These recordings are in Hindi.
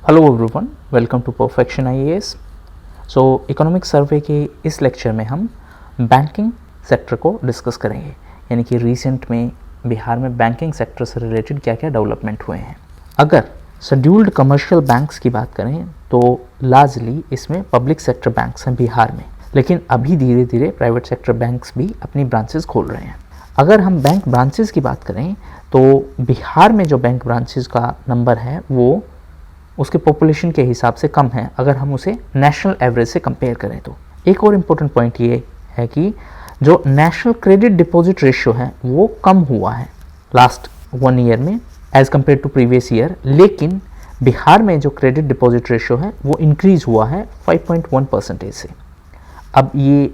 Hello everyone, welcome to perfection IAS. Economic survey के इस लेक्चर में हम बैंकिंग सेक्टर को डिस्कस करेंगे, यानी कि रिसेंट में बिहार में बैंकिंग सेक्टर से रिलेटेड क्या क्या डेवलपमेंट हुए हैं। अगर शेड्यूल्ड कमर्शियल बैंक्स की बात करें तो लार्जली इसमें पब्लिक सेक्टर बैंक्स हैं बिहार में, लेकिन अभी धीरे धीरे प्राइवेट सेक्टर बैंक्स भी अपनी ब्रांचेस खोल रहे हैं। अगर हम बैंक ब्रांचेस की बात करें तो बिहार में जो बैंक ब्रांचेस का नंबर है वो उसके पॉपुलेशन के हिसाब से कम है अगर हम उसे नेशनल एवरेज से कंपेयर करें तो। एक और इम्पोर्टेंट पॉइंट ये है कि जो नेशनल क्रेडिट डिपॉजिट रेशियो है वो कम हुआ है लास्ट 1 ईयर में as compared to previous year, लेकिन बिहार में जो क्रेडिट डिपॉजिट रेशियो है वो इंक्रीज हुआ है 5.1% से। अब ये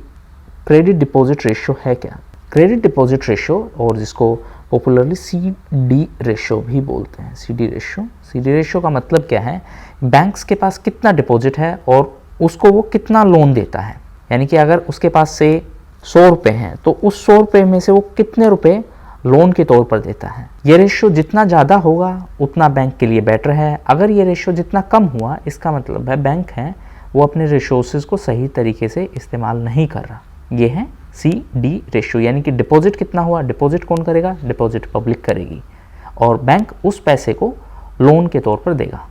क्रेडिट डिपॉजिट रेशियो है क्या? क्रेडिट डिपॉजिट रेशियो, और जिसको पॉपुलरली CD रेशियो भी बोलते हैं, CD रेशियो का मतलब क्या है? बैंक्स के पास कितना डिपॉजिट है और उसको वो कितना लोन देता है। यानी कि अगर उसके पास से 100 रुपये हैं तो उस 100 रुपये में से वो कितने रुपए लोन के तौर पर देता है। ये रेशियो जितना ज़्यादा होगा उतना बैंक के लिए बेटर है। अगर ये रेशियो जितना कम हुआ, इसका मतलब है बैंक है वो अपने रिसोर्सेज को सही तरीके से इस्तेमाल नहीं कर रहा। ये है CD रेशियो, यानी कि डिपॉजिट कितना हुआ, डिपॉजिट कौन करेगा? डिपॉजिट पब्लिक करेगी और बैंक उस पैसे को लोन के तौर पर देगा।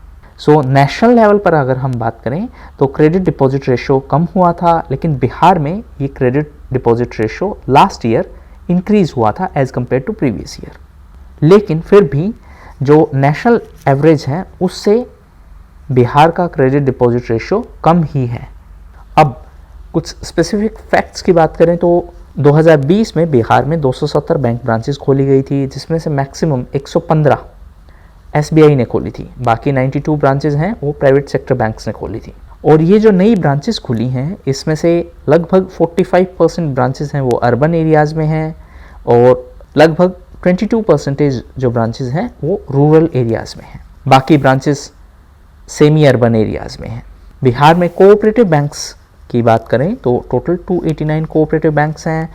नेशनल लेवल पर अगर हम बात करें तो क्रेडिट डिपॉजिट रेशियो कम हुआ था, लेकिन बिहार में ये credit deposit ratio last year increase हुआ था as compared to previous year. लेकिन फिर भी जो नेशनल एवरेज है उससे बिहार का क्रेडिट डिपॉजिट रेशियो कम ही है। अब कुछ स्पेसिफिक फैक्ट्स की बात करें तो 2020 में बिहार में 270 बैंक ब्रांचेस खोली गई थी, जिसमें से मैक्सिमम 115 SBI ने खोली थी। बाकी 92 ब्रांचेस हैं वो प्राइवेट सेक्टर बैंक्स ने खोली थी। और ये जो नई ब्रांचेस खुली हैं इसमें से लगभग 45% ब्रांचेस हैं वो अर्बन एरियाज़ में हैं और लगभग 22% जो ब्रांचेस हैं वो रूरल एरियाज़ में हैं। बाकी ब्रांचेस सेमी अर्बन एरियाज़ में हैं। बिहार में कोऑपरेटिव बैंक्स की बात करें तो टोटल 289 कोऑपरेटिव बैंक्स हैं,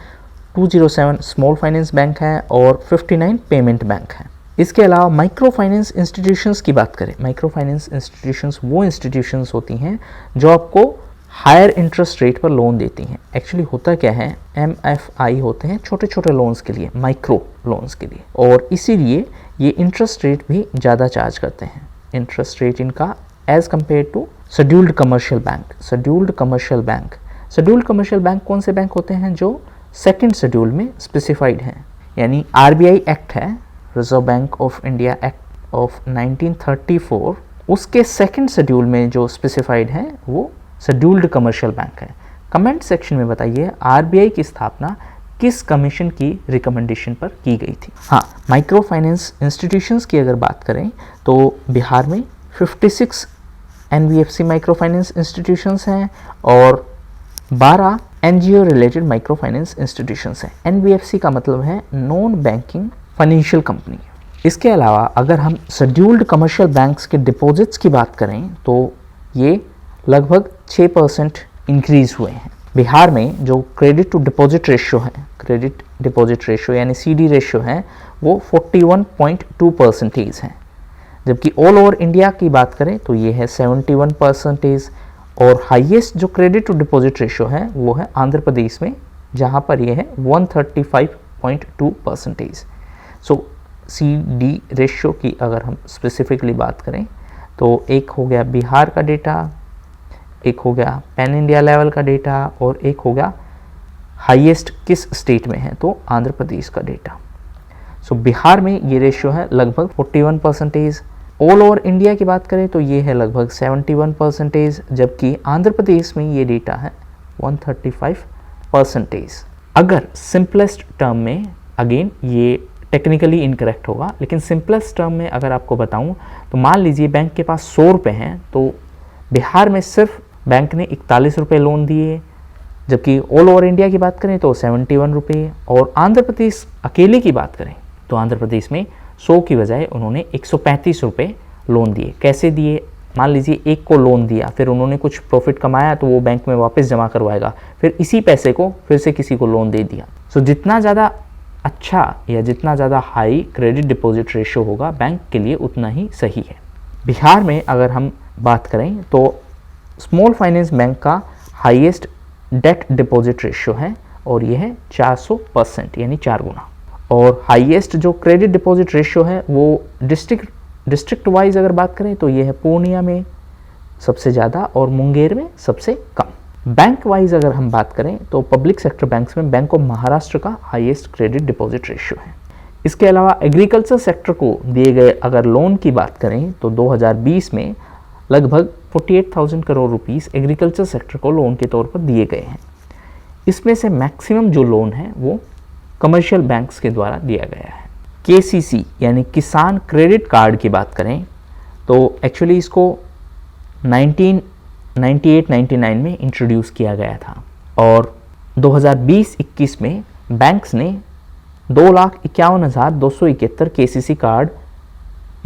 207 स्मॉल फाइनेंस बैंक हैं और 59 पेमेंट बैंक हैं। इसके अलावा माइक्रो फाइनेंस इंस्टीट्यूशंस की बात करें, माइक्रो फाइनेंस इंस्टीट्यूशंस वो इंस्टीट्यूशंस होती हैं जो आपको हायर इंटरेस्ट रेट पर लोन देती हैं। एक्चुअली होता क्या है, MFI होते हैं छोटे छोटे लोन्स के लिए, माइक्रो लोन्स के लिए, और इसीलिए ये इंटरेस्ट रेट भी ज़्यादा चार्ज करते हैं। इंटरेस्ट रेट इनका as compared to scheduled commercial bank. Scheduled commercial bank कौन से बैंक होते हैं? जो सेकंड शेड्यूल में स्पेसिफाइड हैं, यानी RBI एक्ट है, reserve bank of India act of 1934, उसके सेकंड शेड्यूल में जो स्पेसिफाइड है वो शेड्यूल्ड कमर्शियल बैंक है। कमेंट सेक्शन में बताइए RBI की स्थापना किस कमीशन की रिकमेंडेशन पर की गई थी। हाँ, माइक्रो फाइनेंस इंस्टीट्यूशंस की अगर बात करें तो बिहार में 56 NBFC माइक्रो फाइनेंस इंस्टीट्यूशंस हैं और 12 NGO related micro finance institutions हैं। NBFC का मतलब है नॉन बैंकिंग फाइनेंशियल कंपनी। इसके अलावा अगर हम शेड्यूल्ड कमर्शियल बैंक्स के डिपॉजिट्स की बात करें तो ये लगभग 6% इंक्रीज हुए हैं। बिहार में जो क्रेडिट टू डिपॉजिट रेशियो है, क्रेडिट डिपॉजिट रेशियो यानी CD रेशियो है, वो 41.2% है, जबकि ऑल ओवर इंडिया की बात करें तो ये है 71%। और हाईएस्ट जो क्रेडिट टू डिपॉजिट रेशियो है वो है आंध्र प्रदेश में, जहाँ पर ये है 135.2%। CD रेशियो की अगर हम स्पेसिफिकली बात करें तो एक हो गया बिहार का डेटा, एक हो गया पैन इंडिया लेवल का डेटा, और एक हो गया हाईएस्ट किस स्टेट में है तो आंध्र प्रदेश का डेटा। बिहार में ये रेशियो है लगभग 41%। ऑल ओवर इंडिया की बात करें तो ये है लगभग 71%, जबकि आंध्र प्रदेश में ये डेटा है 135%। अगर सिंपलेस्ट टर्म में, अगेन ये टेक्निकली इनकरेक्ट होगा, लेकिन सिंपलेस्ट टर्म में अगर आपको बताऊं तो मान लीजिए बैंक के पास 100 रुपये हैं तो बिहार में सिर्फ बैंक ने 41 रुपये लोन दिए, जबकि ऑल ओवर इंडिया की बात करें तो 71 रुपये। और आंध्र प्रदेश अकेले की बात करें तो आंध्र प्रदेश में 100 की बजाय उन्होंने 135 रुपये लोन दिए। कैसे दिए? मान लीजिए एक को लोन दिया, फिर उन्होंने कुछ प्रॉफिट कमाया तो वो बैंक में वापस जमा करवाएगा, फिर इसी पैसे को फिर से किसी को लोन दे दिया। जितना ज़्यादा अच्छा या जितना ज़्यादा हाई क्रेडिट डिपॉजिट रेशियो होगा बैंक के लिए उतना ही सही है। बिहार में अगर हम बात करें तो स्मॉल फाइनेंस बैंक का हाईएस्ट डेट डिपॉजिट रेशियो है और ये है 400% यानी 4 गुना। और हाईएस्ट जो क्रेडिट डिपॉजिट रेशियो है वो डिस्ट्रिक्ट वाइज अगर बात करें तो ये है पूर्णिया में सबसे ज़्यादा और मुंगेर में सबसे कम। बैंक वाइज अगर हम बात करें तो पब्लिक सेक्टर बैंक्स में बैंक ऑफ महाराष्ट्र का हाईएस्ट क्रेडिट डिपॉजिट रेशियो है। इसके अलावा एग्रीकल्चर सेक्टर को दिए गए अगर लोन की बात करें तो 2020 में लगभग 48,000 करोड़ रुपीस एग्रीकल्चर सेक्टर को लोन के तौर पर दिए गए हैं। इसमें से मैक्सिमम जो लोन है वो कमर्शियल बैंक्स के द्वारा दिया गया है। केसीसी यानी किसान क्रेडिट कार्ड की बात करें तो एक्चुअली इसको 1998-99 में इंट्रोड्यूस किया गया था और 2020-21 में बैंक्स ने 2,51,271 केसीसी कार्ड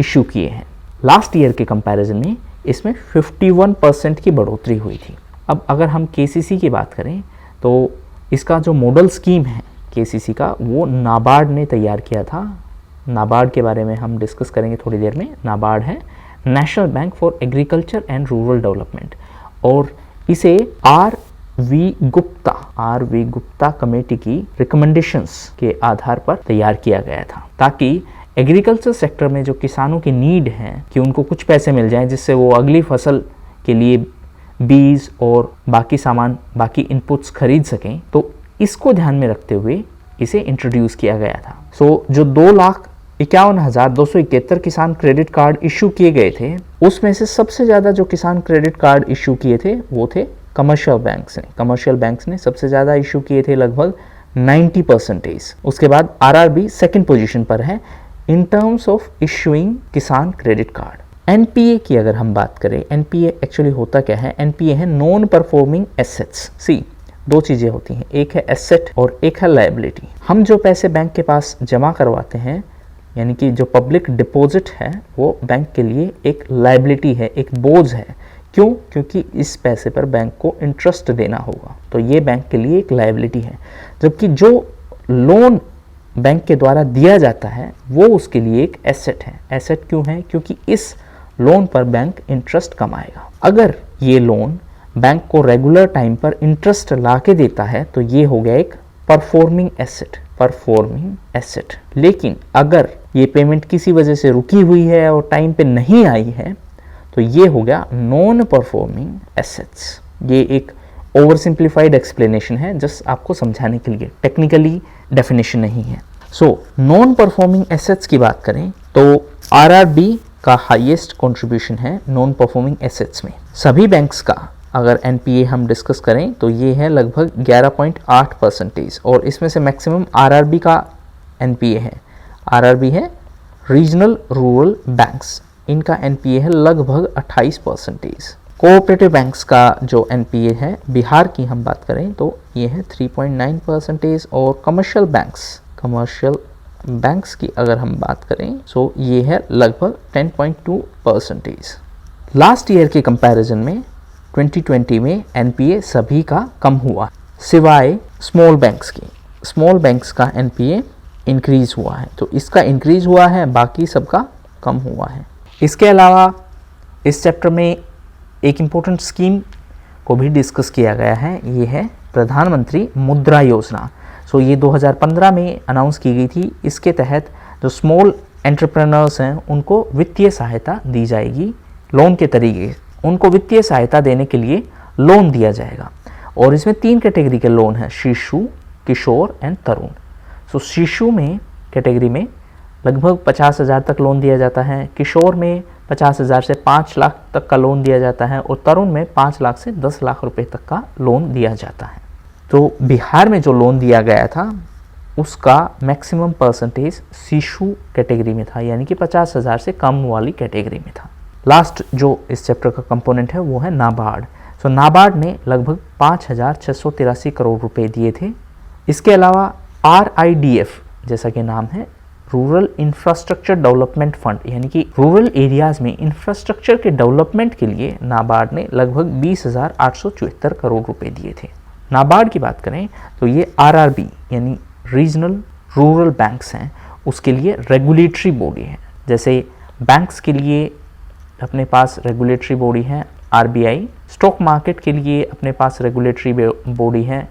इशू किए हैं। लास्ट ईयर के कंपैरिजन में इसमें 51% की बढ़ोतरी हुई थी। अब अगर हम केसीसी की बात करें तो इसका जो मॉडल स्कीम है केसीसी का वो नाबार्ड ने तैयार किया था। नाबार्ड के बारे में हम डिस्कस करेंगे थोड़ी देर में। नाबार्ड है national bank for agriculture and rural development और इसे आर वी गुप्ता कमेटी की रिकमेंडेशंस के आधार पर तैयार किया गया था ताकि एग्रीकल्चर सेक्टर में जो किसानों की नीड है कि उनको कुछ पैसे मिल जाएं जिससे वो अगली फसल के लिए बीज और बाकी सामान बाकी इनपुट्स खरीद सकें, तो इसको ध्यान में रखते हुए इसे इंट्रोड्यूस किया गया था। जो 2,51,271 किसान क्रेडिट कार्ड इशू किए गए थे उसमें से सबसे ज़्यादा जो किसान क्रेडिट कार्ड इशू किए थे वो थे कमर्शियल बैंक्स ने सबसे ज़्यादा इशू किए थे लगभग 90%। उसके बाद आरआरबी सेकंड पोजीशन पर है इन टर्म्स ऑफ इशूइंग किसान क्रेडिट कार्ड। एनपीए की अगर हम बात करें, एनपीए एक्चुअली होता क्या है? एनपीए है नॉन परफॉर्मिंग एसेट्स। दो चीज़ें होती हैं, एक है एसेट और एक है लायबिलिटी। हम जो पैसे बैंक के पास जमा करवाते हैं यानी कि जो पब्लिक डिपॉजिट है वो बैंक के लिए एक लायबिलिटी है, एक बोझ है। क्यों? क्योंकि इस पैसे पर बैंक को इंटरेस्ट देना होगा, तो ये बैंक के लिए एक लायबिलिटी है। जबकि जो लोन बैंक के द्वारा दिया जाता है वो उसके लिए एक एसेट है। एसेट क्यों है? क्योंकि इस लोन पर बैंक इंटरेस्ट कमाएगा। अगर ये लोन बैंक को रेगुलर टाइम पर इंटरेस्ट ला के देता है तो ये हो गया एक परफॉर्मिंग एसेट। लेकिन अगर ये पेमेंट किसी वजह से रुकी हुई है और टाइम पे नहीं आई है तो ये हो गया नॉन परफॉर्मिंग एसेट्स। ये एक ओवर सिंप्लीफाइड एक्सप्लेनेशन है जस्ट आपको समझाने के लिए, टेक्निकली डेफिनेशन नहीं है। नॉन परफॉर्मिंग एसेट्स की बात करें तो आरआरबी का हाईएस्ट कंट्रीब्यूशन है नॉन परफॉर्मिंग एसेट्स में। सभी बैंक्स का अगर एनपीए हम डिस्कस करें तो ये है लगभग 11.8% और इसमें से मैक्सिमम आरआरबी का एनपीए है। आरआरबी है रीजनल रूरल बैंक्स, इनका एनपीए है लगभग 28%। कोऑपरेटिव बैंक्स का जो एनपीए है बिहार की हम बात करें तो ये है 3.9% और कमर्शियल बैंक्स की अगर हम बात करें तो ये है लगभग 10.2%। लास्ट ईयर के कंपैरिजन में 2020 में एनपीए सभी का कम हुआ सिवाय स्मॉल बैंक्स की। स्मॉल बैंक्स का एनपीए इंक्रीज हुआ है, तो इसका इंक्रीज हुआ है, बाकी सबका कम हुआ है। इसके अलावा इस चैप्टर में एक इम्पोर्टेंट स्कीम को भी डिस्कस किया गया है, ये है प्रधानमंत्री मुद्रा योजना। ये 2015 में अनाउंस की गई थी। इसके तहत जो स्मॉल एंटरप्रेन्योर्स हैं उनको वित्तीय सहायता दी जाएगी लोन के तरीके। उनको वित्तीय सहायता देने के लिए लोन दिया जाएगा और इसमें 3 कैटेगरी के लोन हैं, शिशु, किशोर एंड तरुण। शिशु में कैटेगरी में लगभग 50,000 तक लोन दिया जाता है, किशोर में 50,000 से 5 लाख तक का लोन दिया जाता है और तरुण में 5 लाख से 10 लाख रुपए तक का लोन दिया जाता है। तो बिहार में जो लोन दिया गया था उसका मैक्सिमम परसेंटेज शिशु कैटेगरी में था, यानी कि 50,000 से कम वाली कैटेगरी में था। लास्ट जो इस चैप्टर का कंपोनेंट है वो है नाबार्ड। नाबार्ड ने लगभग 5,683 करोड़ रुपए दिए थे। इसके अलावा RIDF जैसा कि नाम है, रूरल इंफ्रास्ट्रक्चर डेवलपमेंट फंड, यानी कि रूरल एरियाज में इंफ्रास्ट्रक्चर के डेवलपमेंट के लिए नाबार्ड ने लगभग 20,874 करोड़ रुपए दिए थे। नाबार्ड की बात करें तो ये RRB यानी रीजनल रूरल बैंक्स हैं, उसके लिए रेगुलेटरी बॉडी है। जैसे बैंक्स के लिए अपने पास रेगुलेटरी बॉडी है आरबीआई, स्टॉक मार्केट के लिए अपने पास रेगुलेटरी बॉडी है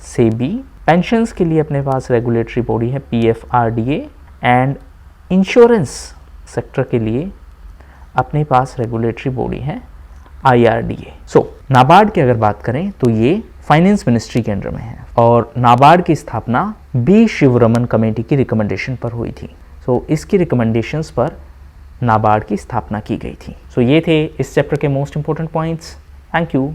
सेबी, पेंशन्स के लिए अपने पास रेगुलेटरी बॉडी है पीएफआरडीए एंड इंश्योरेंस सेक्टर के लिए अपने पास रेगुलेटरी बॉडी है आईआरडीए। सो नाबार्ड की अगर बात करें तो ये फाइनेंस मिनिस्ट्री के अंडर में है और नाबार्ड की स्थापना बी शिवरमन कमेटी की रिकमेंडेशन पर हुई थी। सो इसकी रिकमेंडेशंस पर नाबार्ड की स्थापना की गई थी। सो ये थे इस चैप्टर के most important points. Thank you.